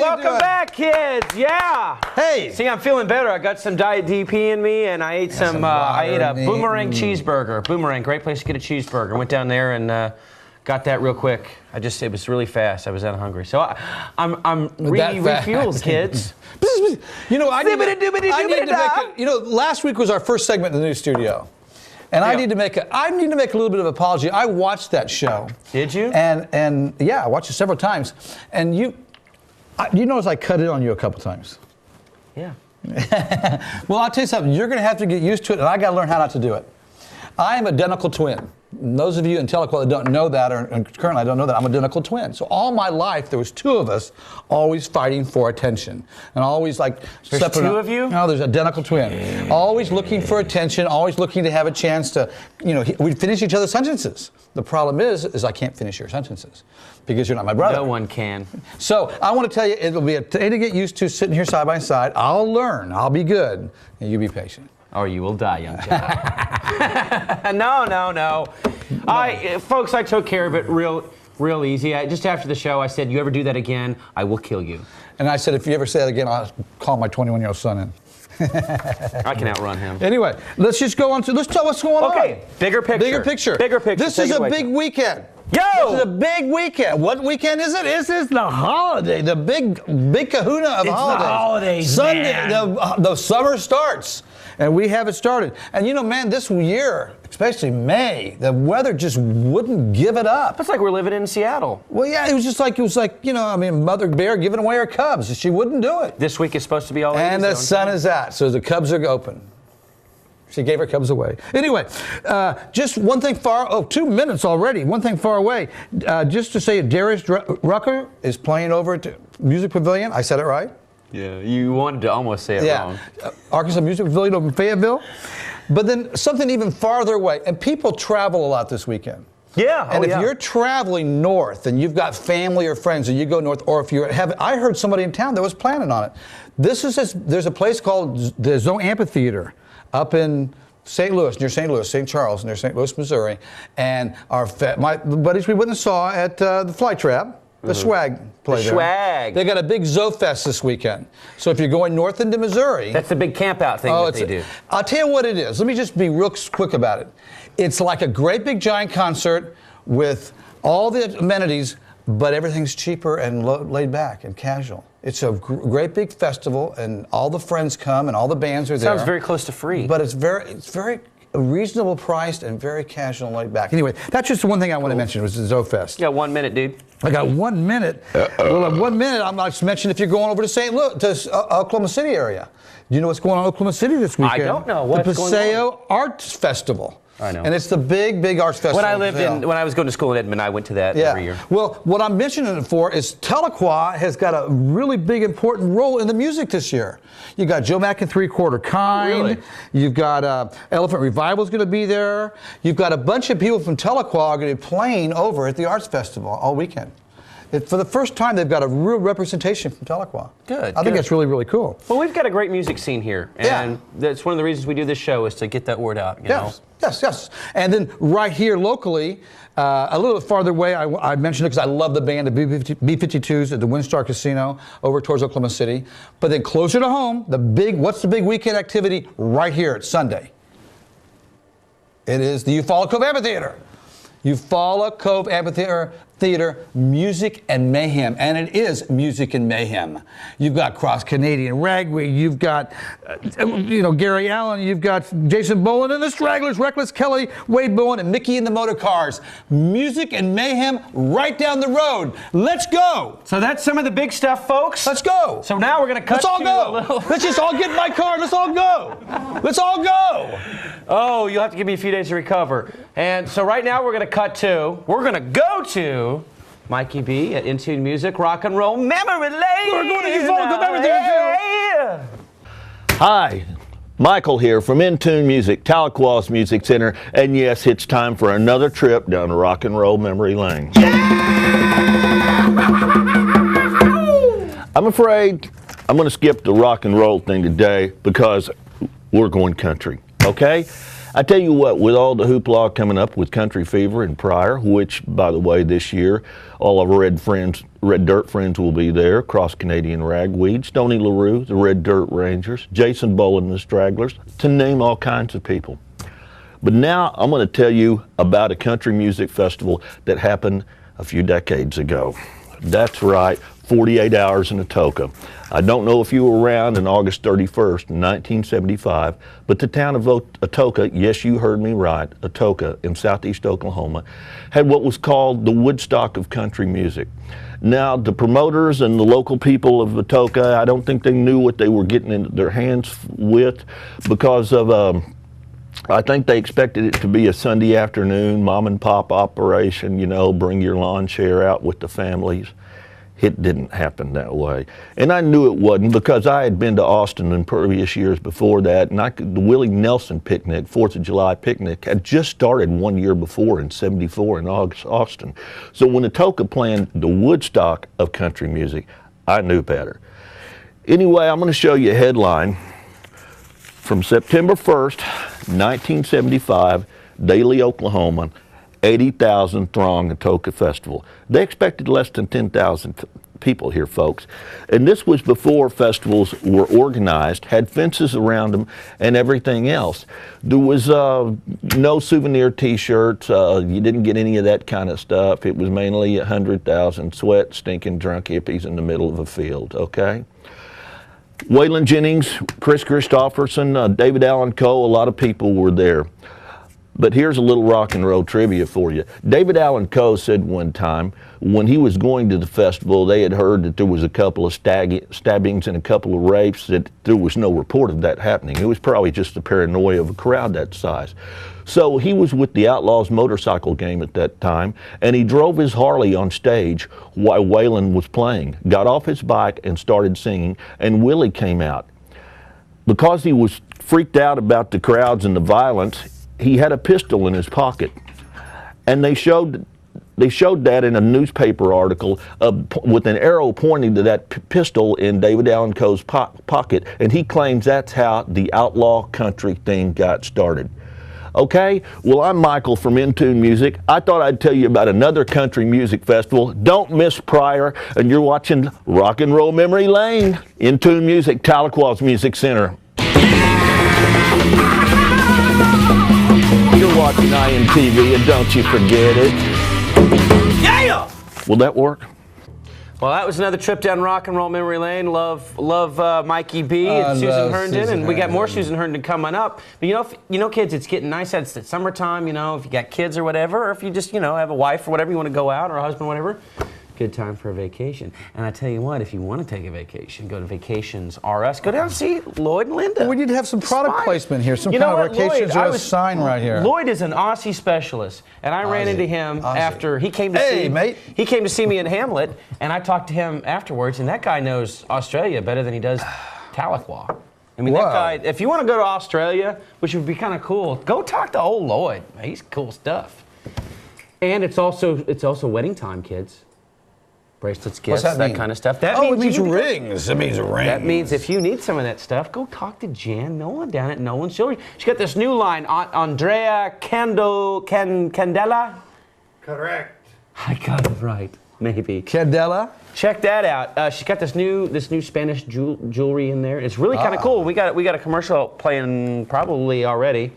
welcome back, kids. Yeah. Hey. See, I'm feeling better. I got some Diet DP in me, and I ate I ate a Boomerang cheeseburger. Boomerang, great place to get a cheeseburger. Went down there and got that real quick. It was really fast. I was that hungry. So I'm really refueled, kids. You know, I need to make it, you know, last week was our first segment in the new studio. And I need to make a little bit of apology. I watched that show. Did you? And yeah, I watched it several times. And you notice I cut it on you a couple times. Yeah. Well, I'll tell you something. You're going to have to get used to it, and I got to learn how not to do it. I am identical twin. And those of you in Telequad that don't know that, or currently I don't know that, I'm an identical twin. So all my life, there was two of us always fighting for attention. And always like... There's two of you? No, there's identical twin. Always looking for attention, always looking to have a chance to, you know, we'd finish each other's sentences. The problem is I can't finish your sentences because you're not my brother. No one can. So I want to tell you, it'll be a thing to get used to sitting here side by side. I'll learn, I'll be good, and you be patient. Or you will die, young child. No. Folks, I took care of it real easy. Just after the show, I said, you ever do that again, I will kill you. And I said, if you ever say that again, I'll call my 21-year-old son in. I can outrun him. Anyway, let's just go on to, let's tell what's going on. Okay, bigger picture. Bigger picture. Bigger picture. This is a big weekend. Yo! This is a big weekend. What weekend is it? This is the holiday, the big kahuna of holidays. It's the holidays, Sunday, man. The summer starts, and we have it started. And you know, man, this year, especially May, the weather just wouldn't give it up. It's like we're living in Seattle. Well, yeah, it was like, you know, I mean, Mother Bear giving away her cubs. She wouldn't do it. This week is supposed to be all 80s. And the sun is out, so the cubs are open. She gave her cubs away. Anyway, just one thing 2 minutes already. One thing far away. Just to say, Darius Rucker is playing over at Music Pavilion. I said it right? Yeah, you wanted to almost say it wrong. Arkansas Music Pavilion over in Fayetteville. But then something even farther away. And people travel a lot this weekend. Yeah. And if you're traveling north and you've got family or friends and you go north, or if you have, I heard somebody in town that was planning on it. There's a place called the Zone Amphitheater up in St. Louis, near St. Louis, St. Charles, near St. Louis, Missouri. And my buddies we went and saw at the Fly Trap, the Swag play there. Swag. They got a big Zo-Fest this weekend. So if you're going north into Missouri. That's the big camp out thing that they do. I'll tell you what it is. Let me just be real quick about it. It's like a great big giant concert with all the amenities, but everything's cheaper and laid back and casual. It's a great big festival, and all the friends come, and all the bands are there. Sounds very close to free. But it's very reasonable priced and very casual and laid back. Anyway, that's just the one thing I want to mention was the Zo-Fest. You got 1 minute, dude. I got 1 minute. Well, in 1 minute, I'm not to mention if you're going over to St. Louis, to Oklahoma City area. Do you know what's going on in Oklahoma City this weekend? I don't know. What's going on? The Paseo Arts Festival. I know. And it's the big arts festival. When I was going to school in Edmond, I went to that every year. Well, what I'm mentioning it for is Telequad has got a really big, important role in the music this year. You got Joe Mack and Three Quarter Kind. Really? You've got Elephant Revival's going to be there. You've got a bunch of people from Telequad going to be playing over at the Arts Festival all weekend. For the first time, they've got a real representation from Telequad. Good. I think that's really, really cool. Well, we've got a great music scene here, and that's one of the reasons we do this show is to get that word out. You know? Yes. And then right here locally, a little bit farther away, I mentioned it because I love the band, the B-52s at the WinStar Casino over towards Oklahoma City. But then closer to home, what's the big weekend activity right here? It's Sunday. It is the Eufaula Cove Amphitheater. Eufaula Cove Amphitheater, Music and Mayhem, and it is Music and Mayhem. You've got Cross Canadian Ragweed, you've got, Gary Allen, you've got Jason Boland and the Stragglers, Reckless Kelly, Wade Bowen, and Mickey and the Motor Cars. Music and Mayhem right down the road. Let's go. So that's some of the big stuff, folks. Let's go. So now we're going to cut Let's all go. Let's just all get in my car. Let's all go. Let's all go. Oh, you'll have to give me a few days to recover. And so right now we're going to go to Mikey B at INTV Music Rock and Roll Memory Lane. We're going to Eufaula Cove Amphitheater. Hi, Michael here from INTV Music, Tahlequah's Music Center, and yes, it's time for another trip down to Rock and Roll Memory Lane. I'm afraid I'm going to skip the rock and roll thing today because we're going country, okay? I tell you what, with all the hoopla coming up with Country Fever and Pryor, which, by the way, this year, all of our Red Dirt friends will be there, Cross Canadian Ragweed, Stoney LaRue, the Red Dirt Rangers, Jason Boland and the Stragglers, to name all kinds of people. But now I'm going to tell you about a country music festival that happened a few decades ago. That's right, 48 Hours in Atoka. I don't know if you were around on August 31st, 1975, but the town of Atoka, yes, you heard me right, Atoka in southeast Oklahoma, had what was called the Woodstock of country music. Now, the promoters and the local people of Atoka, I don't think they knew what they were getting into their hands with, because of I think they expected it to be a Sunday afternoon mom and pop operation, you know, bring your lawn chair out with the families. It didn't happen that way. And I knew it wasn't, because I had been to Austin in previous years before that, and the Willie Nelson picnic, 4th of July picnic, had just started 1 year before in '74 in Austin. So when Atoka planned the Woodstock of country music, I knew better. Anyway, I'm going to show you a headline from September 1st, 1975, Daly, Oklahoma, 80,000 throng Atoka Festival. They expected less than 10,000 people here, folks. And this was before festivals were organized, had fences around them and everything else. There was no souvenir t-shirts. You didn't get any of that kind of stuff. It was mainly 100,000 sweat, stinking drunk hippies in the middle of a field, okay? Waylon Jennings, Chris Christopherson, David Allan Coe, a lot of people were there. But here's a little rock and roll trivia for you. David Allan Coe said one time, when he was going to the festival, they had heard that there was a couple of stabbings and a couple of rapes, that there was no report of that happening. It was probably just the paranoia of a crowd that size. So he was with the Outlaws motorcycle game at that time, and he drove his Harley on stage while Waylon was playing, got off his bike and started singing, and Willie came out. Because he was freaked out about the crowds and the violence, he had a pistol in his pocket, and they showed that in a newspaper article with an arrow pointing to that pistol in David Allan Coe's pocket, and he claims that's how the outlaw country thing got started. Okay, well, I'm Michael from In-Tune Music. I thought I'd tell you about another country music festival. Don't miss Pryor, and you're watching Rock and Roll Memory Lane. In-Tune Music, Tahlequah's Music Center. You're watching INTV, and don't you forget it. Yeah! Will that work? Well, that was another trip down Rock and Roll Memory Lane. Love Mikey B and Susan Herndon, and we got more Susan Herndon coming up. But you know, kids, it's getting nice. It's summertime. You know, if you got kids or whatever, or if you just have a wife or whatever, you want to go out, or a husband, whatever. Good time for a vacation. And I tell you what, if you want to take a vacation, go to Vacations RS. Go down and see Lloyd and Linda. Well, we need to have some product placement here. Some kind of Vacations RS sign right here. Lloyd is an Aussie specialist, and I ran into him after he came to see mate. He came to see me in Hamlet, and I talked to him afterwards, and that guy knows Australia better than he does Tahlequah. I mean, that guy, if you want to go to Australia, which would be kind of cool, go talk to old Lloyd. He's cool stuff. And it's also wedding time, kids. Bracelets, gifts, that kind of stuff. That means rings. It means rings. That means if you need some of that stuff, go talk to Jan Nolan down at Nolan's Jewelry. She's got this new line, Andrea Candela? Correct. I got it right, maybe. Candela? Check that out. She's got this new Spanish jewelry in there. It's really kind of cool. We got a commercial playing probably already.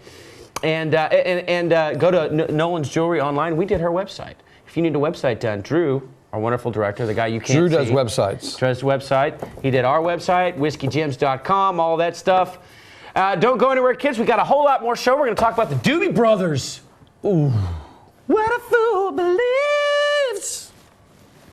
And go to Nolan's Jewelry online. We did her website. If you need a website done, Drew, our wonderful director, the guy you can't see. Drew does websites. Does website. He did our website, whiskeygems.com, all that stuff. Don't go anywhere, kids. We got a whole lot more show. We're going to talk about the Doobie Brothers. Ooh.